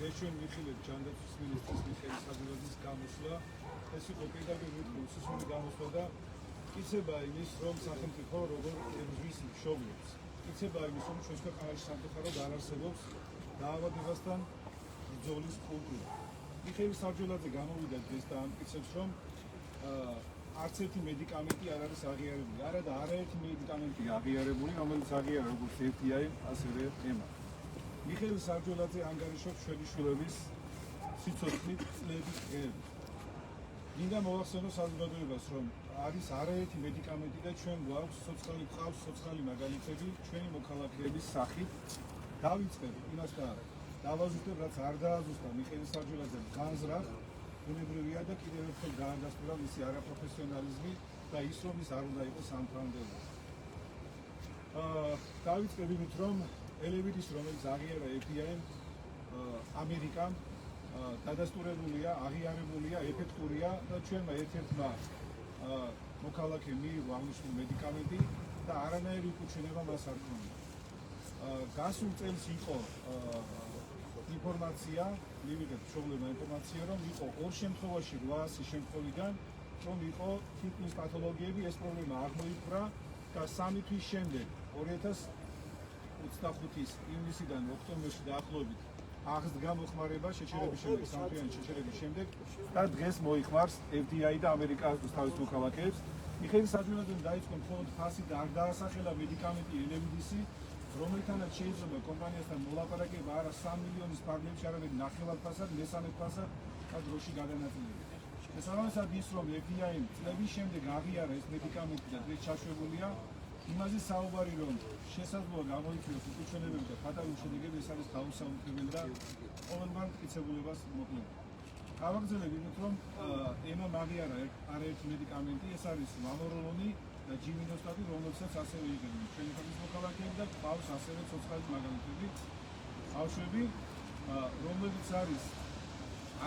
ეს ჩვენ მიხილეთ ჯანდაცვის მინისტრის მიხეილ საძილაძის გამოსვლა. ეს იყო პირდაპირ უსუსული გამოსვლა და კიცება იმის, რომ სახელმწიფო როგორ ებრძვის მშობლებს. კიცება იმის, რომ ჩვენს ქვეყანაში სამწუხაროდ არ არსებობს დაავადებასთან ბრძოლის კულტურა. მიხეილ საძილაძე გამოვიდა დღეს და ამტკიცებს, რომ არც ერთი მედიკამენტი არ არის აღიარებული. არა და არაერთი მედიკამენტი აღიარებული, რომელიც აღიარა როგორც FDA, ასევე EMA. მიხეილ საძილაძე ანგარიშობს ჩვენი შვილების სიცოცხლით წლების დღეებით. მინდა მოვახსენო საზოგადოებას, რომ არის არაერთი მედიკამენტი და ჩვენ გვაქვს სოციალური ყავს სოციალური მაგალითები ჩვენი მოქალაქეების სახით. დავიწყებ იმას და დავაზუსტებ, რაც არ დააზუსტა მიხეილ საძილაძემ განზრახ. უნებრივია და კიდევ ერთხელ გაანგასტურა მისი არაპროფესიონალიზმი და ის, რომ ის არ უნდა იყოს სამთავრობო. დავიწყებ იმით, რომ ელევიდის, რომელიც აღიარა FDA-მ ამერიკამ დადასტურებულია, აღიარებულია, ეფექტურია და ჩვენმა ერთ-ერთმა მოქალაქემ მიიღო აღნიშნული მედიკამენტი და არანაირი უკუჩვენება მას არ ჰქონია. გასულ წელს იყო ინფორმაცია, მივიღეთ მშობლებმა ინფორმაცია, რომ იყო 2 შემთხვევაში 800 შემთხვევიდან, რომ იყო თითქმის პათოლოგიები, ეს პრობლემა აღმოიფრა და 3 თვის შემდეგ 2025-ის ივნისიდან ოქტომბერში დაახლოებით აღსდგა მოხმარება შეჩერების შემდეგ, 3 თვიანი შეჩერების შემდეგ და დღეს მოიხმარს FDA და ამერიკის თავის მოქალაქეებს. მიხეილ საძილაძემ დაიწყო მხოლოდ ფასი და არ დაასახელა მედიკამენტი ელევიდისი, რომელთანაც შეიძლება კომპანიასთან მოლაპარაკება არა 3 მილიონის ფარგლებში, არამედ ნახევარ ფასად, მესამე ფასად და დროში გადანაწილებით. შესაბამისად ის, რომ FDA-მ წლების შემდეგ აღიარა ეს მედიკამენტი და დღეს ჩაშვებულია, იმაზე საუბარი, რომ შესაძლოა გამოიწვიოს უკუჩვენებები და ფატალური შედეგები, ეს არის დაუსაუბრებელი და ყოველგვარ მტკიცებულებას მოკლედ. გავაგრძელებ იმით, რომ EMA-მ აღიარა არაერთი მედიკამენტი, ეს არის ვამოროლონი და ჯიმინოსტატი, რომელსაც ასევე იღებენ ჩვენი ქვეყნის მოქალაქეები და ყავს ასევე ცოცხალი მაგალითები, ბავშვები, რომლებიც არის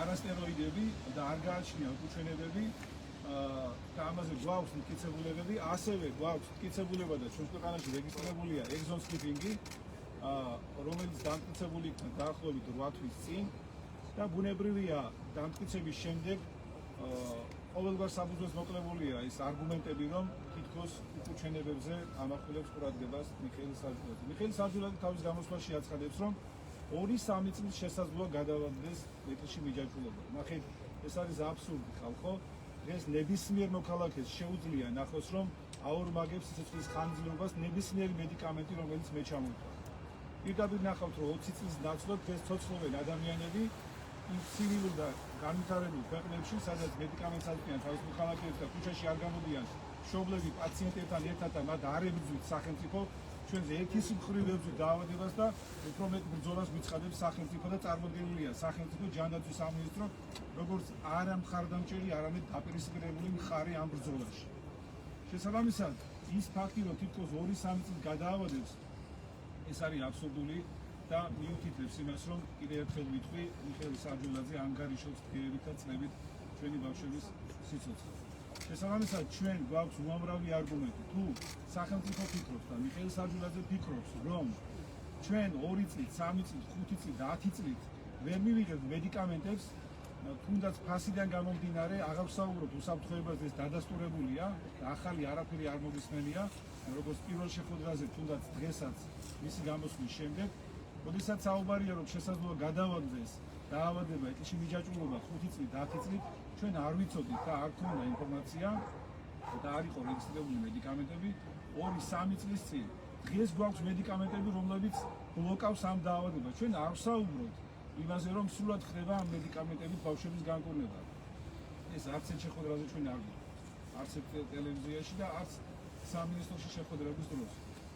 არასტეროიდები და არ გააჩნია უკუჩვენებები და ამაზე გვაქვს მტკიცებულებები, ასევე გვაქვს მტკიცებულება და ჩვენს ქვეყანაში რეგისტრირებულია exon skipping-ი, რომელიც დამტკიცებული იქნა დაახლოებით 8 თვის წინ და ბუნებრივია დამტკიცების შემდეგ ყოველგვარ საფუძველს მოკლებულია ის არგუმენტები, რომ თითქოს უკუჩვენებებზე ამახვილებს ყურადღებას მიხეილ საძილაძე. მიხეილ საძილაძე თავის გამოსვლაში აცხადებს, რომ 2-3 წლის შესაძლოა გადავაგდეს ეთერში მიჯაჭვულობა. ნახეთ, ეს არის აბსურდი ხალხო. დღეს ნებისმიერ მოქალაქეს შეუძლია ნახოს, რომ აორმაგებს სიცოცხლის ხანგრძლივობას ნებისმიერი მედიკამენტი, რომელიც მე ჩამოვთვალე. პირდაპირ ნახავთ, რომ 20 წლის ნაცვლად დღეს ცოცხლობენ ადამიანები იმ ცივილურ და განვითარებულ ქვეყნებში, სადაც მედიკამენტს აწვდიან თავის მოქალაქეებს და ქუჩაში არ გამოდიან მშობლები პაციენტებთან ერთად და მათ არ ებრძვით სახელმწიფო, ჩვენზე ერთის მხრივ ებრძვით დაავადებას და უფრო მეტ ბრძოლას გვიცხადებს სახელმწიფო და წარმოდგენილია სახელმწიფო ჯანდაცვის სამინისტრო, როგორც არა მხარდამჭერი, არამედ დაპირისპირებული მხარე ამ ბრძოლაში. შესაბამისად, ის ფაქტი, რომ თითქოს 2-3 წლის გადაავადებს, ეს არის აბსურდული და მიუთითებს იმას, რომ კიდევ ერთხელ ვიტყვი, მიხეილ საძილაძე ანგარიშობს დღეებით და წლებით ჩვენი ბავშვების სიცოცხლეს. შესაბამისად, ჩვენ გვაქვს უამრავი არგუმენტი. თუ სახელმწიფო ფიქრობს და მიხეილ საძილაძე ფიქრობს, რომ ჩვენ 2 წლით, 3 წლით, 5 წლით და 10 წლით ვერ მივიღებთ მედიკამენტებს, თუნდაც ფასიდან გამომდინარე, აღავსაუბროთ უსაფრთხოებაზე, ეს დადასტურებულია და ახალი არაფერი არ მოგისმენია, როგორც პირველ შეხვედრაზე, თუნდაც დღესაც მისი გამოსვლის შემდეგ. როდესაც საუბარია, რომ შესაძლოა გადავაგდეს დაავადება, ეთერში მიჯაჭვულობა 5 წლით, 10 წლით, ჩვენ არ ვიცოდით და არ ქონდა ინფორმაცია და არ იყო რეგისტრირებული მედიკამენტები 2-3 წლის წინ. დღეს გვაქვს მედიკამენტები, რომლებიც ბლოკავს ამ დაავადებას. ჩვენ არ ვსაუბრობთ იმაზე, რომ სრულად ხდება ამ მედიკამენტებით ბავშვების განკურნება. ეს არც ერთ შეხვედრაზე ჩვენ არ გვაქვს, არც ერთ ტელევიზიაში და არც სამინისტროში შეხვედრების დროს.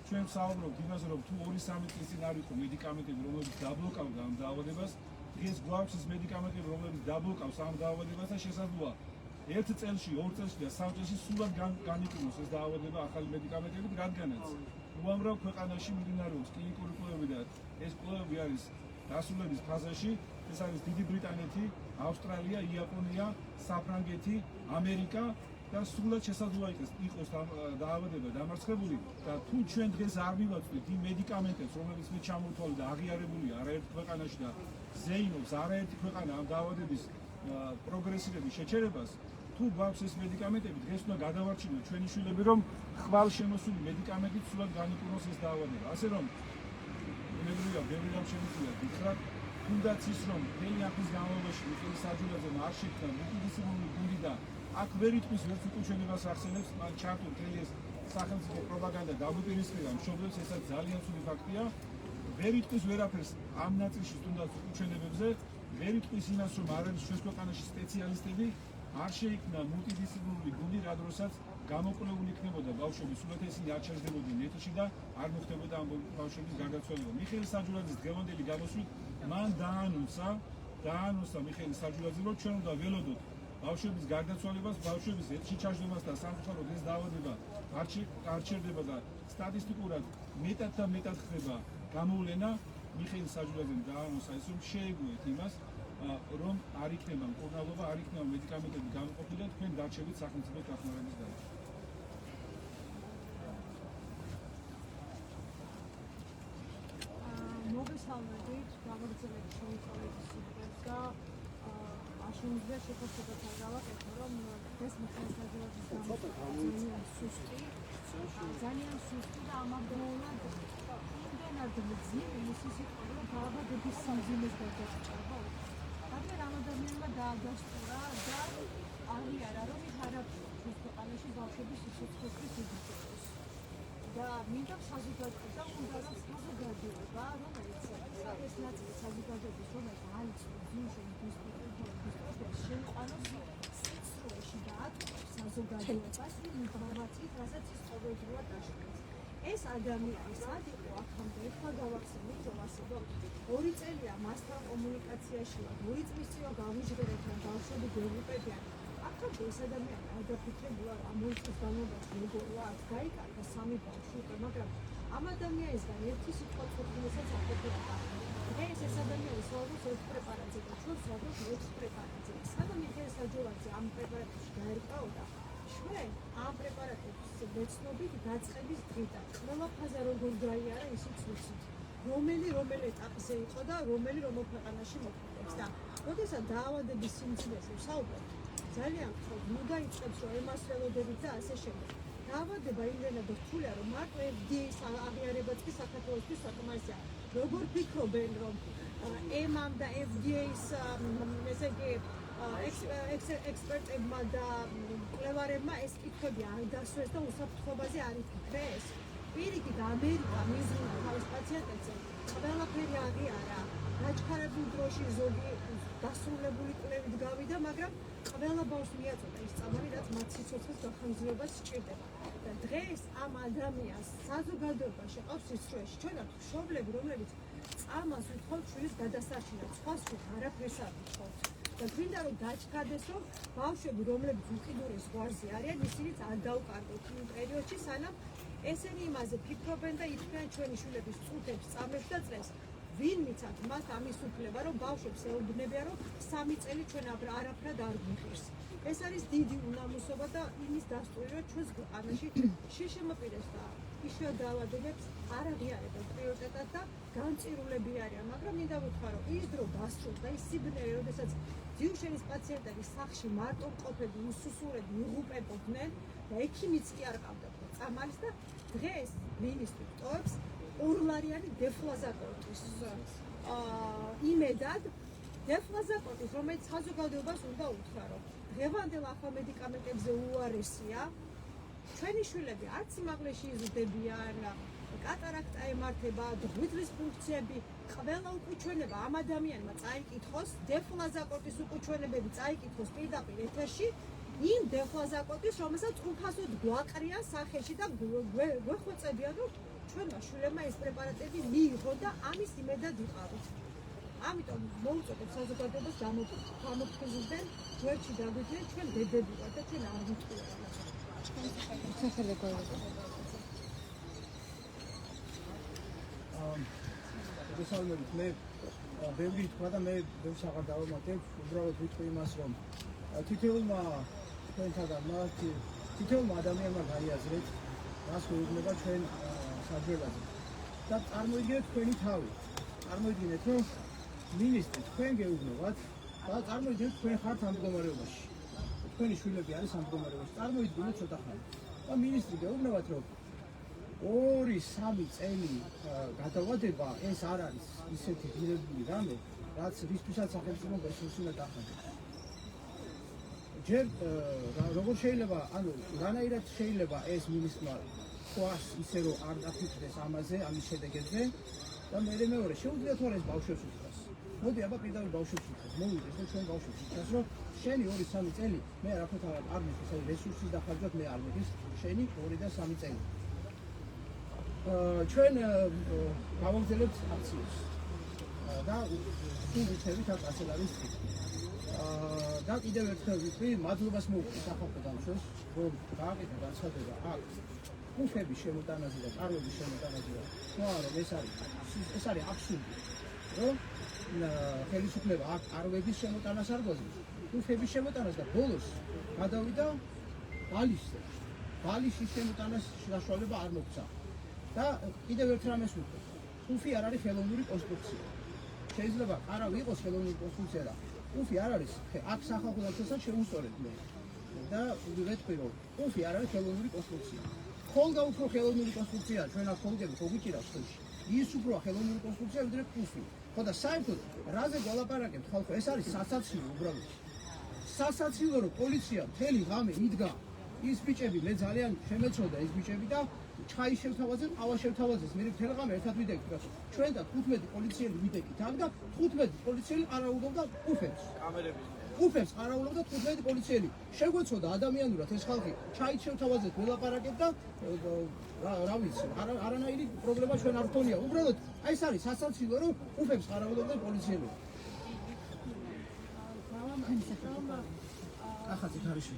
ჩვენ ვსაუბრობთ იმაზე, რომ თუ 2-3 წლის წინ არ იყო მედიკამენტები, რომლებიც დაბლოკავდა ამ დაავადებას, დღეს გვაქვს ის მედიკამენტები, რომლებიც დაბლოკავს ამ დაავადებას და შესაძლოა 1 წელში, 2 წელში და 3 წელში სრულად განიკურნოს ეს დაავადება ახალი მედიკამენტებით, რადგანაც უამრავ ქვეყანაში მიმდინარეობს კლინიკური კვლევები და ეს კვლევები არის დასრულების ფაზაში. ეს არის დიდი ბრიტანეთი, ავსტრალია, იაპონია, საფრანგეთი, ამერიკა და სრულად შესაძლოა იყოს დაავადება დამარცხებული და თუ ჩვენ დღეს არ მივაწვდით იმ მედიკამენტებს, რომლებიც მე ჩამოვთვალე და აღიარებულია არაერთ ქვეყანაში და ზეიმობს არაერთი ქვეყანა ამ დაავადების პროგრესირების შეჩერებას, თუ გვაქვს ეს მედიკამენტები, დღეს უნდა გადავარჩინოთ ჩვენი შვილები, რომ ხვალშემოსული მედიკამენტით სულად განიკურნოს ეს დაავადება. ასე რომ ბუნებრივია, ბევრი რამ შემიძლია გითხრათ, თუნდაც ის, რომ მთელი ამ ხნის განმავლობაში მიხეილ საჯულაძემ არ შექმნა მულტიდისციპლინური გუნდი და აქ ვერ იტყვის ვერც უკუჩვენებას ახსენებს, მან ჩართო მთელი ეს სახელმწიფო პროპაგანდა დაგვიპირისპირა მშობლებს, ესაც ძალიან ცუდი ფაქტია. ვერ იტყვის ვერაფერს ამ ნაწილში თუნდაც უკუჩვენებებზე, ვერ იტყვის იმას, რომ არ არის ჩვენს ქვეყანაში სპეციალისტები, არ შეიქმნა მულტიდისციპლინური გუნდი, რა დროსაც გამოკვლეული იქნებოდა ბავშვები, სულაც ისინი არ ჩერდებოდნენ ეთოში და არ მოხდებოდა ამ ბავშვების გარდაცვალება. მიხეილ საჯულაძის დღევანდელი გამოსვლით მან დაანონსა მიხეილ საჯულაძე, რომ ჩვენ უნდა ველოდოთ ბავშვების გარდაცვალებას, ბავშვების ეთში ჩაждებას და სამწუხაროდ ეს დაავადება არ ჩერდება და სტატისტიკურად მეტად და მეტად ხდება გამოვლენა. მიხეილ საჯულაძემ დაანონსა ის, რომ შეეგუეთ იმას, რომ არ იქნება მკურნალობა, არ იქნება მედიკამენტები გამოყოფილი და თქვენ დარჩებით სახელმწიფო დახმარების გარეშე. მოგესალმებით, გამოგრძელებით შენი კოლეგის სიტყვებს და შემიძლია შეფასებას გავაკეთო, რომ ეს მიხეილ საჯულაძის ძალიან სუსტი და ამავდროულად იმდენად მძიმე მისი სიტყვა, რომ დაავადების სიმძიმეს გადაჭრა. მაგრამ ამ ადამიანმა დაადასტურა და აღიარა, რომ ის არაფერს ქვეყანაში ბავშვების სიცოცხლის იზრდება. და მინდა საზოგადოება, რომელიც ეს ნაწილი საზოგადოების, რომელიც არის ძიუშენის დისკუსიის შეყვანოს სიცრუეში და ატყობს საზოგადოებას იმ ინფორმაციით, რასაც ის ყოველდღიურად აშუქებს. ეს ადამიანი სად იყო აქამდე? ეხლა გავახსენოთ, რომ ასე 2 წელია მასთან კომუნიკაციაში, 2 წლის წინ გავიჟღერეთ, რომ ბავშვები გვეუბნებიან. აქამდე ეს ადამიანი არ დაფიქრებულა, რა მოიწეს განმავლობაში მეგობრა, გაიკარგა 3 ბავშვი უკვე, მაგრამ ამ ადამიანისგან ერთი სიტყვა ცოცხლესაც არ ყოფილა. დღეს ეს ადამიანი სწავლობს ერთ პრეპარატზე და ჩვენ სწავლობთ ერთ პრეპარატზე. სანამ მიხეილ საჯულაძე ამ პრეპარატში გაერკვეოდა, ჩვენ ამ პრეპარატების მეცნობით დაწყების დღიდან ყველა ფაზა როგორ გაიარა, ისიც ვიცით. რომელი ეტაპზე იყო და რომელ ქვეყანაში მოხდეს და როდესაც დაავადების სიმძიმეზე ვსაუბრობ, ძალიან ხშირად მოგაიწყებს, რომ ემას ველოდებით და ასე შემდეგ. დაავადება იმდენად რთულია, რომ მარტო FDA-ის აღიარებაც კი საქართველოსთვის საკმარისია. როგორ ფიქრობენ, რომ ემამ და FDA-ის ესე იგი ექსპერტებმა და მკვლევარებმა ეს კითხვები არ დასვეს და უსაფრთხოებაზე არ იფიქრეს? პირიქით, ამერიკა მიზნით თავის პაციენტებზე ყველაფერი აღიარა. გაჩქარებულ დროში ზოგი დასრულებული კვლევით გავიდა, მაგრამ ყველა ბავშვს მიაწოდა ის წამალი, რაც მათ სიცოცხლის გახანგრძლივებას სჭირდება. და დღეს ამ ადამიანს საზოგადოებაში ყავს სიცრუეში. ჩვენ აქ მშობლები, რომლებიც წამალს ვითხოვთ შვილის გადასარჩენად, სხვა შვილს არაფერს არ ვითხოვთ. და გვინდა რომ დაჩქარდეს, რომ ბავშვები, რომლებიც უკიდურეს ზღვარზე არიან, ისინიც არ დაუკარგოთ იმ პერიოდში, სანამ ესენი იმაზე ფიქრობენ და ითქვიან ჩვენი შვილების წუთებს, წამებს და წლებს. ვინ მიცათ მას ამის უფლება, რომ ბავშვებს ეუბნებიან, რომ 3 წელი ჩვენ არაფრად არ გვიხირს. ეს არის დიდი უნამუსობა და იმის დასტური, რომ ჩვენს ქვეყანაში შეშემოპირეს და იშვიათ დაავადებებს არ აღიარებენ პრიორიტეტად და განწირულები არიან, მაგრამ მინდა ვუთქვა, რომ ის დრო დასრულდა, ის სიბნელე, როდესაც ძიუშენის პაციენტების სახლში მარტო მყოფები, უსუსურები იღუპებოდნენ და ექიმიც კი არ ყავდათ წამალის და დღეს მინისტრი ტოვებს ორლარიანი დეფლაზაკორტის იმედად დეფლაზაკორტის, რომელიც საზოგადოებას უნდა უთხრა, რომ დღევანდელ ახალ მედიკამენტებზე უარესია. ჩვენი შვილები არც სიმაღლეში იზრდებიან, კატარაქტა ემართება, ღვიძლის ფუნქციები, ყველა უკუჩვენება ამ ადამიანმა წაიკითხოს, დეფლაზაკორტის უკუჩვენებები წაიკითხოს პირდაპირ ეთერში, იმ დეფლაზაკორტის, რომელსაც უფასოდ გვაყრიან სახელში და გვეხვეწებიან, რომ ჩვენმა შვილებმა ეს პრეპარატები მიიღო და ამის იმედად იყავით. ამიტომ მოუწოდებ საზოგადოებას გამოფხიზდნენ, გვერდში დაგვიდნენ, ჩვენ დედები ვართ და ჩვენ არ ვიტყვიართ. მოგესალმებით, მე ბევრი თქვა და მე ბევრს აღარ დავამატებ, უბრალოდ ვიტყვი იმას, რომ თითოეულმა თქვენთაგან თითოეულმა ადამიანმა გაიაზრეთ, რას გვეუბნება ჩვენ საჯულაძე. და წარმოიდგინეთ თქვენი თავი. წარმოიდგინეთ, რომ მინისტრი თქვენ გეუბნებათ და წარმოიდგინეთ თქვენ ხართ ამ მდგომარეობაში. თქვენი შვილები არის ამ მდგომარეობაში. წარმოიდგინეთ ცოტა ხანი. და მინისტრი გეუბნებათ რომ 2-3 წელი გადავადება ეს არ არის ისეთი ღირებული რამე, რაც რისთვისაც სახელმწიფო რესურსი უნდა დახარჯოს. ჯერ როგორ შეიძლება, ანუ რანაირად შეიძლება ეს მინისტრმა თქვას ისე რომ არ დაფიქრდეს ამაზე, ამის შედეგებზე და მეორე შეუძლია თუ არა ეს ბავშვებს უთხრას. მოდი აბა პირდაპირ ბავშვებს უთხრას. მოვიდეს და ჩვენ ბავშვებს უთხრას რომ შენი 2-3 წელი მე არაფერ არ მიხის, აი რესურსის დახარჯვად მე არ მიხის, შენი 2 და 3 წელი. ჩვენ გავაგზავნებთ აქციებს და სულ ვიცით აქ ასე არის. და კიდევ ერთხელ ვიტყვი, მადლობას მოვუხდი სახალხო დამცველს, რომ გააკეთა განცხადება აქ უფების შემოტანაზე და კარლების შემოტანაზე და თქვა რომ ეს არის აბსურდი, რომ ხელისუფლება აქ კარლების შემოტანას არ გვაძლევს, უფების შემოტანას და ბოლოს გადავიდა ბალიშზე. ბალიშის შემოტანას საშუალება არ მოგცა. და კიდევ ერთ რამეს ვიტყვი, უფი არ არის ხელოვნური კონსტრუქცია. შეიძლება არავი იყოს ხელოვნური კონსტრუქცია და უფი არ არის აქ სახალხო დამცველსაც შეუსწორეთ მე. და ვიტყვი რომ უფი არ არის ხელოვნური კონსტრუქცია. ხოლმე უფრო ხელოვნური კონსტრუქცია ჩვენ აქ ხოლმე გოგიჭირავს ხელში. ის უფრო ხელოვნური კონსტრუქცია ვიდრე უფი. ხო და საერთოდ რაზე გვალაპარაკებთ ხალხო, ეს არის სასაცილო უბრალოდ. სასაცილო რომ პოლიცია მთელი ღამე იდგა ის ბიჭები მე ძალიან შემეცოდა ეს ბიჭები და ჩაი შევთავაზეთ, ყავა შევთავაზეს, მე მთელი ღამე ერთად ვიდექით, რომ ჩვენ და 15 პოლიციელი ვიდექით აქ და 15 პოლიციელი ყარაულობდა უფებს. უფებს ყარაულობდა 15 პოლიციელი. შეგვეცოდა ადამიანურად ეს ხალხი ჩაით შევთავაზეთ, ველაპარაკეთ და რა ვიცი, არანაირი პრობლემა ჩვენ არ გქონია. უბრალოდ აი ეს არის სასაცილო რომ უფებს ყარაულობდა პოლიციელი. ახალ თარიში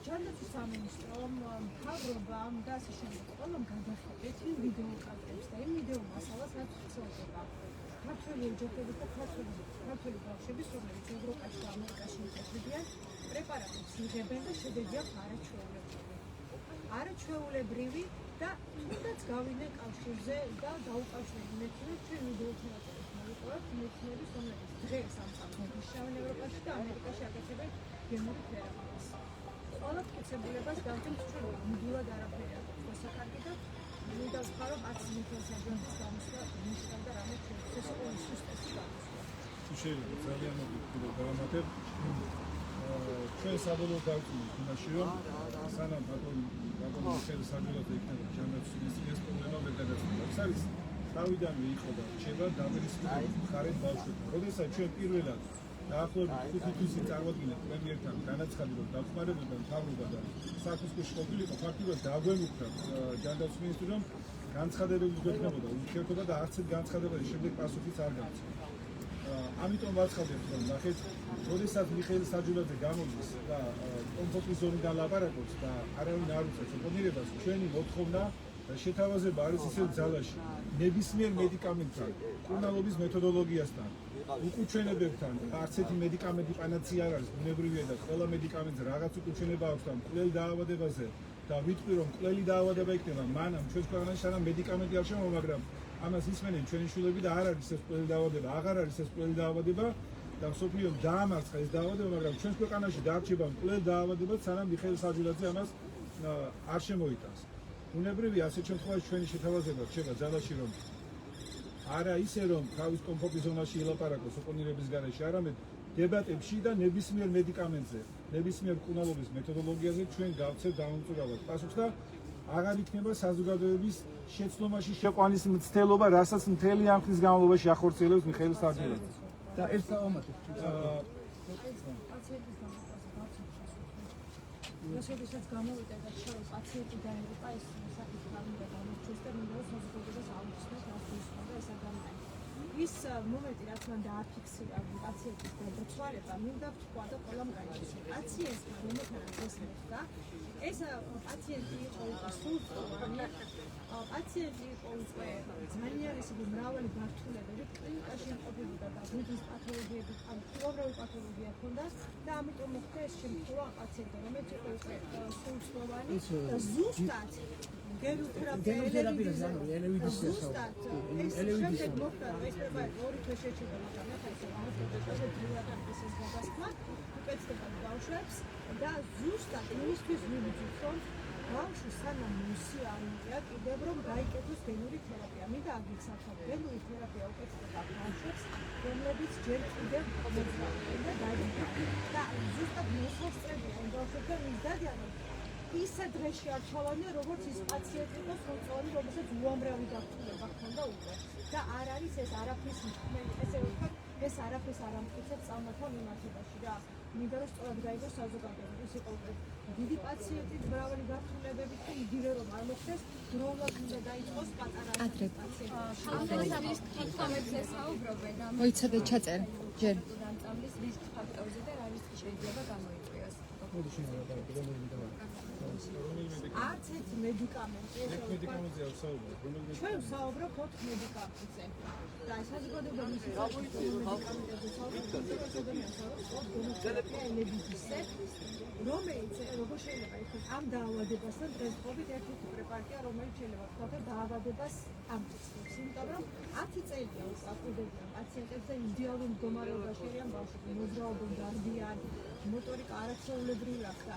ჯანდაცვის სამინისტრომ მთავრობამ და ასე შემდეგ ყველამ გადახედეთ იმ ვიდეო კადრებს და იმ ვიდეო მასალას რაც ვრცელდება ქართველი ოჯახების და ქართველი ბავშვების, რომლებიც ევროპაში და ამერიკაში მიწვევიან, პრეპარატებს იღებენ და შედეგია არაჩვეულებრივი და თუნდაც გავიდნენ კავშირზე და დაუკავშირდნენ მეცნიერებს ჩვენ ვიდეოთერაპევტებს მოვიყურებთ მეცნიერებს, რომლებიც დღეს ამ სამყაროში შევენ ევროპაში და ამერიკაში აკეთებენ გენური თერაპიას. ყველა მტკიცებულებას დავდენთ ჩვენ მუდმივად არაფერი არ გვაქვს მოსახარგი და მინდა ვთქვა რომ 10 მილიონის აჯანყის გამოსვლა ნიშნავდა რამე ჩვენთვის ეს იყო სუსტესი გამოსვლა. შეიძლება ძალიან მოგვითხრა დავამატებ ჩვენ საბოლოოდ დავწუნეთ იმაში რომ სანამ ბატონი მიხეილ საჯულაძე იქნება ჯანდაცვის ეს პრობლემა ვერ გადაწყვეტა. ეს არის თავიდანვე იყო და რჩება დამერისებული მხარეთ ბავშვებთან. როდესაც ჩვენ პირველად დაახლოებით 5 თვის წარვადგინეთ პრემიერთან განაცხადი რომ დახმარებოდა მთავრობა და საქმის ყოფილიყო ფაქტობრივად დაგვემუქრა ჯანდაცვის მინისტრი რომ განცხადებები გვექნებოდა ურთიერთობა და არც ერთ განცხადებაში შემდეგ პასუხიც არ გამცა. ამიტომ ვაცხადებთ რომ ნახეთ, როდესაც მიხეილ საჯულაძე გამოდის და კომფორტის ზონიდან ლაპარაკობს და არავინ არ უწევს ოპონირებას, ჩვენი მოთხოვნა შეთავაზება არის ისევ ძალაში ნებისმიერ მედიკამენტთან, კურნალობის მეთოდოლოგიასთან, უკუჩვენებებთან, არც ერთი მედიკამენტი პანაცია არ არის, ბუნებრივია და ყველა მედიკამენტზე რაღაც უკუჩვენება აქვს და მკვლელი დაავადებაზე და ვიტყვი რომ მკვლელი დაავადება იქნება მანამ ჩვენს ქვეყანაში სანამ მედიკამენტი არ შემოვა, მაგრამ ამას ისმენენ ჩვენი შვილები და არ არის ეს მკვლელი დაავადება, აღარ არის ეს მკვლელი დაავადება და მსოფლიომ დაამარცხა ეს დაავადება, მაგრამ ჩვენს ქვეყანაში დარჩება მკვლელი დაავადება სანამ მიხეილ საჯულაძე ამას არ შემოიტანს. ბუნებრივია ასეთ შემთხვევაში ჩვენი შეთავაზება რჩება ძალაში რომ არა ისე რომ თავის კომფორტის ზონაში ელაპარაკოს ოპონირების გარეშე, არამედ დებატებში და ნებისმიერ მედიკამენტზე, ნებისმიერ კურნალობის მეთოდოლოგიაზე ჩვენ გავცევთ დამოუკიდებლად პასუხს და აღარ იქნება საზოგადოების შეცდომაში შეყვანის მცდელობა, რასაც მთელი ამ ხნის განმავლობაში ახორციელებს მიხეილ საჯულაძე. და ეს დავამატებ. როდესაც გამოვიდა და შევ პაციენტი დაიღუპა, ეს საკითხი გამოვიდა გამორჩეს და მინდა საზოგადოებას აუხსნათ რა შეიძლება ეს ადამიანი. ის მომენტი რაც მან დააფიქსირა პაციენტის გარდაცვალება, მინდა ვთქვა და ყველამ გაიგოს. პაციენტს მომენტად ეს მოხდა. ეს პაციენტი იყო სულწოვანი, პაციენტი იყო უკვე ძალიან ისეთი მრავალი გართულებები, კლინიკაში იმყოფებოდა და გულის პათოლოგიები, უამრავი პათოლოგია ჰქონდა და ამიტომ მოხდა ეს შემთხვევა პაციენტთან, რომელიც იყო უკვე სულწოვანი და ზუსტად გენოთერაპიას ანუ ელევიდის ზუსტად ეს შემდეგ მოხდა ეს პრეპარატი ორი თვე შეჭირდა მაგრამ ახლა ეს ამას დროიდან ეს გადასხმა უკეთდება ბავშვებს და ზუსტად იმისთვის ვიბრძვით რომ ბავშვი სანამ მოსიარულია კიდევ რომ გაიკეთოს გენური თერაპია მინდა აგიცნათ გენური თერაპია უკეთდება ბავშვებს რომლებიც ჯერ კიდევ მოძრაობენ და დაიწყებენ და ზუსტად მოსწრებია იმ ბავშვებთან ის დადიან ისე დღეში არ ჩავარდნია როგორც ის პაციენტი იყოს მოწვეული რომელსაც უამრავი გართულება ჰქონდა უკვე და არ არის ეს არაფრის ესე ვთქვათ ეს არაფრის არ ამტკიცებს წამოთვალ მიმართებაში რა მინდა რომ სწორად გაიგოს საზოგადოება ის იყო დიდი პაციენტი მრავალი გართულებები და იგივე რომ არ მოხდეს დროულად უნდა დაიწყოს პატარა პაციენტი მოიცადე ჩაწერე ჯერ დამწამლის რისკ ფაქტორზე და რა რისკი შეიძლება გამოიწვიოს არც ერთი მედიკამენტი ეს მედიკამენტზე არ საუბრობ ჩვენ ვსაუბრობთ 4 მედიკამენტზე და საზოგადოება მის მედიკამენტებზე რომელიც როგორ შეიძლება იყოს ამ დაავადებასთან დღესდღეობით ერთ-ერთი პრეპარატია რომელიც შეიძლება თქვათ დაავადებას ამტკიცებს იმიტომ რომ 10 წელია უკავშირდებიან პაციენტებს და იდეალურ მდგომარეობაში არიან ბავშვები მოძრაობენ გარბიან მოტორიკა არაჩვეულებრივი ახლა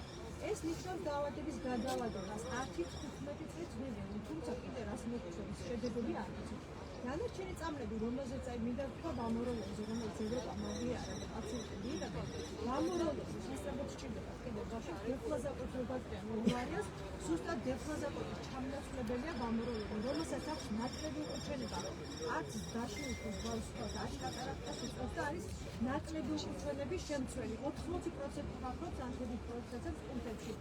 ეს ნიშნავს დაავადების გადაავადებას 10-15 წლით ვიღებენ თუმცა კიდე რას მოხდეს შედეგები არ აქვს დანარჩენი წამლები რომელზეც აი მინდა ვთქვა ბამოროლოზე რომელიც ევროპა მაღიარა და პაციენტები იღებენ ბამოროლოზე შესაძლოა სჭირდება კიდე ბავშვებს დეფლაზაკოტობასთან უვარიას ზუსტად დეფლაზაკოტის ჩამონაცვლებელია ბამოროლოზე რომელსაც აქვს ნაკლები უკუჩვენება არც დაშლილ ბავშვს არ კატარაქტას უწევს და არის ნაკლები უკუჩვენების შემცველი 80% ფაქტორს ანთების პროცესებს კუნთებში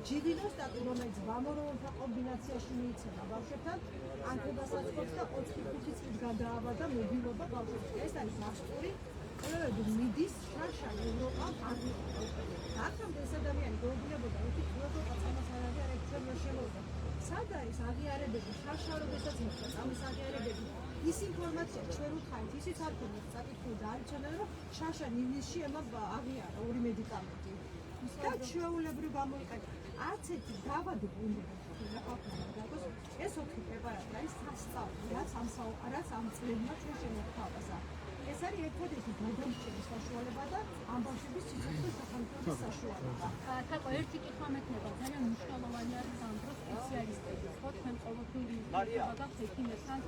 ჯივილოსტატი რომელიც ბამოროლთან კომბინაციაში მიიცემა ბავშვებთან ანთებასაც და 25 წლის გადაავადა მობილობა ბავშვებს ეს არის მასტური ყველაფერი მიდის შარშან ევროპა არ მიყვება აქამდე ეს ადამიანი გეუბნებოდა რომ თვითონ პაცანას არ არის ჩვენ შემოვიდა სად არის აღიარებები შარშან როდესაც მოხდა ამის აღიარებები ის ინფორმაცია ჩვენ ვხარით ისიც არ ქონდა საკითხი და არ იცოდნენ რომ შარშან ივნისში ემამ აღიარა ორი მედიკამენტი და ჩვეულებრივ გამოიყენა არც ერთი დაავადება უნდა ეს 4 პრეპარატი არის სასწაული რაც ამ წლებმა ჩვენ შემოგვთავაზა ეს არის ერთადერთი გადამრჩევის საშუალება და ამ ბავშვების სიცოცხლის სახელმწიფოს საშუალება. თაკო ერთი კითხვა მექნება ძალიან მნიშვნელოვანი არის ამ დროს სპეციალისტები. ხო თქვენ ყოველთვის ვიღებთ ექიმებთან,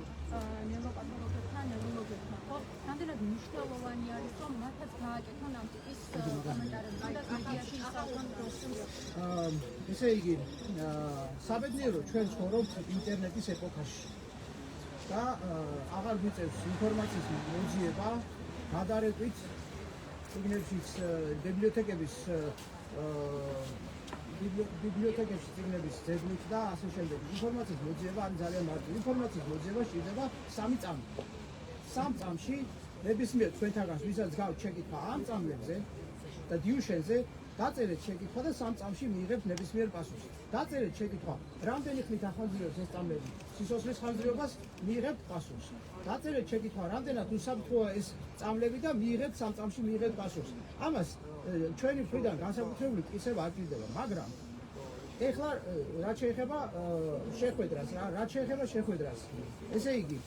ნევროპათოლოგებთან, ნევროლოგებთან, ხო? რამდენად მნიშვნელოვანი არის რომ მათაც გააკეთონ ამ ტიპის კომენტარები და მედიაში ისახონ დროს. ესე იგი, საბედნიერო ჩვენ ცხოვრობთ ინტერნეტის ეპოქაში. და აღარ გვიწევს ინფორმაციის მოძიება, გადარეტვით წიგნებშიც, ბიბლიოთეკების წიგნების ძეგლით და ასე შემდეგ. ინფორმაციის მოძიება არის ძალიან მარტივი. ინფორმაციის მოძიება შეიძლება 3 წამი. 3 წამში ნებისმიერ თქვენთაგანს, ვისაც გაქვთ შეკითხვა ამ წამლებზე და დიუშენზე, დაწერეთ შეკითხვა და 3 წამში მიიღებთ ნებისმიერ პასუხს. დაწერეთ შეკითხვა, რამდენი ხნით ახალგირებს ეს წამლები სიცოცხლის ხანგრძლივობას, მიიღებთ პასუხს. დაწერეთ შეკითხვა, რამდენად უსაფრთხოა ეს წამლები და მიიღებთ 3 წამში მიიღებთ პასუხს. ამას ჩვენი მხრიდან განსაკუთრებული კისება არ ჭირდება, მაგრამ ეხლა რაც შეეხება შეხვედრას, ესე იგი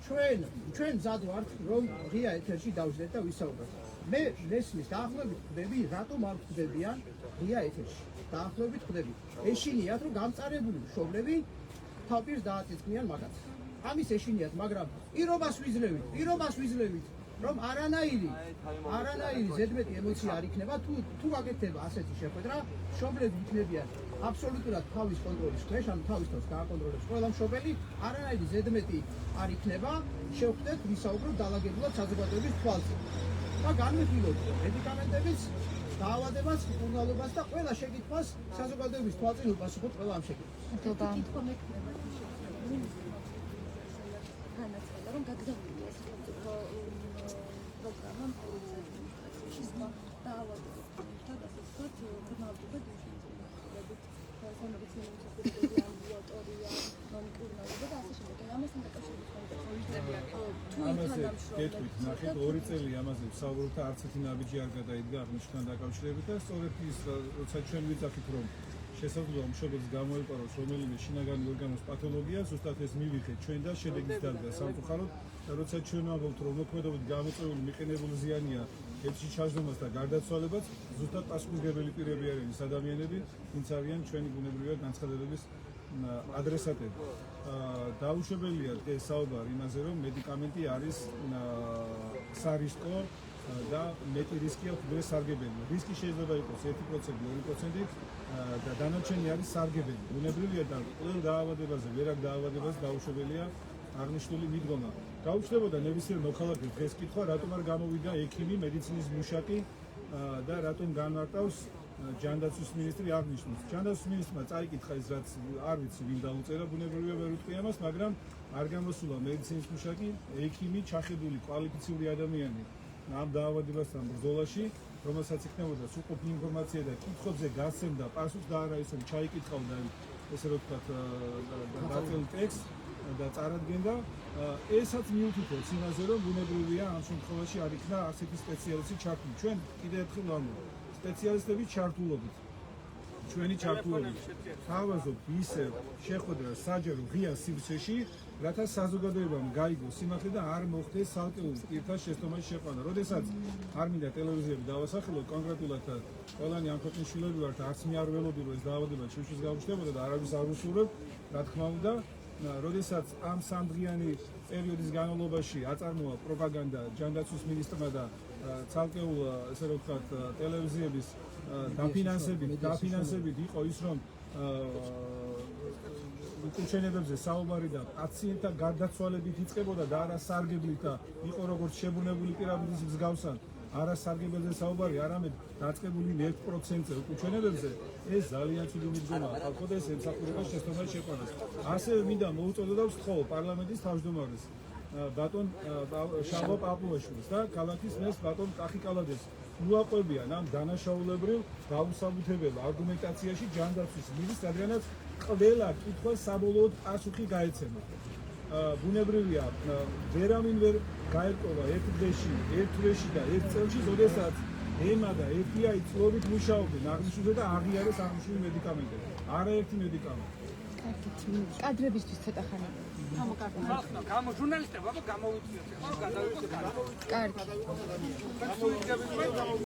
ჩვენ მზად ვართ რომ ღია ეთერში დავждეთ და ვისაუბროთ. მე მესმის დაახლოებით ხვდები, რატომ არ ხვდებიან ღია ეთერში. დაახლოებით ხვდები. ეშინიათ რომ გამწარებული მშობლები თავპირს დააწიწნიან მაგათ. ამის ეშინიათ, მაგრამ პირობას ვიძლევით, რომ არანაირი ზედმეტი ემოცია არ იქნება, თუ გაკეთდება ასეთი შეხვედრა, მშობლები იქნებიან აბსოლუტურად თავის კონტროლის ქვეშ, ანუ თავის თავს გააკონტროლებს ყველა მშობელი, არანაირი ზედმეტი არ იქნება, შევხვდეთ, ვისაუბროთ დალაგებულად საზოგადოების თვალწინ. და განვიხილოთ მედიკამენტების დაავადებას, მკურნალობას და ყველა შეკითხვას საზოგადოების თვალწინ უპასუხოთ ყველა ამ შეკითხვას. კითხვა მექნება განაცხადა რომ გაგზავნილი ეს პროგრამა ის დაავადებას და დასაწყოთ მკურნალობა სამედიცინო ამბულატორია, მკურნალობა და ასე შემდეგ. ამასთან დაკავშირებით ამაზე გეტყვით, ნახეთ 2 წელი ამაზე ვსაუბრობთ და არც ერთი ნაბიჯი არ გადაიდგა აღნიშნულთან დაკავშირებით და სწორედ ის, როცა ჩვენ ვიძახით, რომ შესაძლოა მშობელს გამოეპაროს რომელიმე შინაგანი ორგანოს პათოლოგია, ზუსტად ეს მივიღეთ ჩვენ და შედეგის დადგა სამწუხაროდ, როცა ჩვენ ვამბობთ, რომ მოქმედებით გამოწვეული მიყენებული ზიანია ეთში ჩაჟდომას და გარდაცვალებას, ზუსტად პასუხისმგებელი პირები არიან ის ადამიანები, ვინც არიან ჩვენი ბუნებრივად განცხადებების ადრესატები. დაუშვებელია ეს საუბარი იმაზე, რომ მედიკამენტი არის სარისკო და მეტი რისკია ვიდრე სარგებელი. რისკი შეიძლება იყოს 1%, 2% და დანარჩენი არის სარგებელი. ბუნებრივია და ყველა დაავადებაზე, ვერ აქვს დაავადებას დაუშვებელია აღნიშნული მიდგომა. გაუჩნდებოდა ნებისმიერ მოქალაქეს დღეს კითხვა, რატომ არ გამოვიდა ექიმი, მედიცინის მუშაკი და რატომ განმარტავს ჯანდაცვის მინისტრი აღნიშნავს. ჯანდაცვის მინისტრმა წაიკითხა ის, რაც არ ვიცი ვინ დაუწერა, ბუნებრივია ვერ ვიტყვი ამას, მაგრამ არ გამოსულა მედიცინის მუშაკი, ექიმი, ჩახედული კვალიფიციური ადამიანი ამ დაავადებასთან ბრძოლაში, რომელსაც იქნებოდა სრულყოფილი ინფორმაცია და კითხვებზე გასცემდა პასუხს და არა ისე ჩაიკითხავდა ესე რომ ვთქვათ დაწერ ტექსტს და წარადგენდა. ესაც მიუთითებს იმაზე, რომ ბუნებრივია ამ შემთხვევაში არ იქნა ასეთი სპეციალისტი ჩართული. ჩვენ კიდევ ერთხელ ვამბობ, სპეციალისტები ჩართულობით. ჩვენი ჩართულობით თავაზობთ ისევ შეხვედრა საჯარო ღია სივრცეში, რათა საზოგადოებამ გაიგოს სიმართლე და არ მოხდეს ცალკეულ პირთა შეცდომაში შეყვანა. როდესაც არ მინდა ტელევიზიები დავასახელო, კონკრეტულად ყველანი ამ ქვეყნის შვილები ვართ, არც მე არ ველოდი რომ ეს დაავადება ჩვენთვის გავუჩნდებოდა და არავის არ უსურვებ, რა თქმა უნდა. როდესაც ამ სამდღიანი პერიოდის განმავლობაში აწარმოა პროპაგანდა ჯანდაცვის მინისტრმა და ცალკეულ ესე რომ ვთქვათ ტელევიზიების დაფინანსებით იყო ის, რომ უკუჩვენებებზე საუბარი და პაციენტთა გარდაცვალებით იწყებოდა და არა სარგებლით და იყო როგორც შებუნებული პირამიდის მსგავსად არა სარგებელზე საუბარი, არამედ დაწყებული 1%-ზე უკუჩვენებებზე, ეს ძალიან ცუდი მიდგომაა ხალხო და ეს ემსახურება შეცდომაში შეყვანას. ასევე მინდა მოუწოდო და ვსთხოვო პარლამენტის თავმჯდომარეს ბატონ შალვა პაპუაშვილს და ქალაქის მერს ბატონ კახიკალაძეს უაყვებიან ამ დანაშაულებრივ გაუსაბუთებელ არგუმენტაციაში ჯანდაცვის მინისტრს, რადგანაც ყველა კითხვას საბოლოოდ პასუხი გაეცემა. ბუნებრივია, ვერავინ ვერ გაერკოვა ერთ დღეში, ერთ თვეში და ერთ წელში, როდესაც ემა და FBI წლობით მუშაობდნენ აღნიშნულზე და აღიარეს აღნიშნული მედიკამენტები. არაერთი მედიკამენტი. კადრებისთვის ცოტა ხანი. გამო ჟურნალისტებმა გამოვიწვიეთ. კარგი.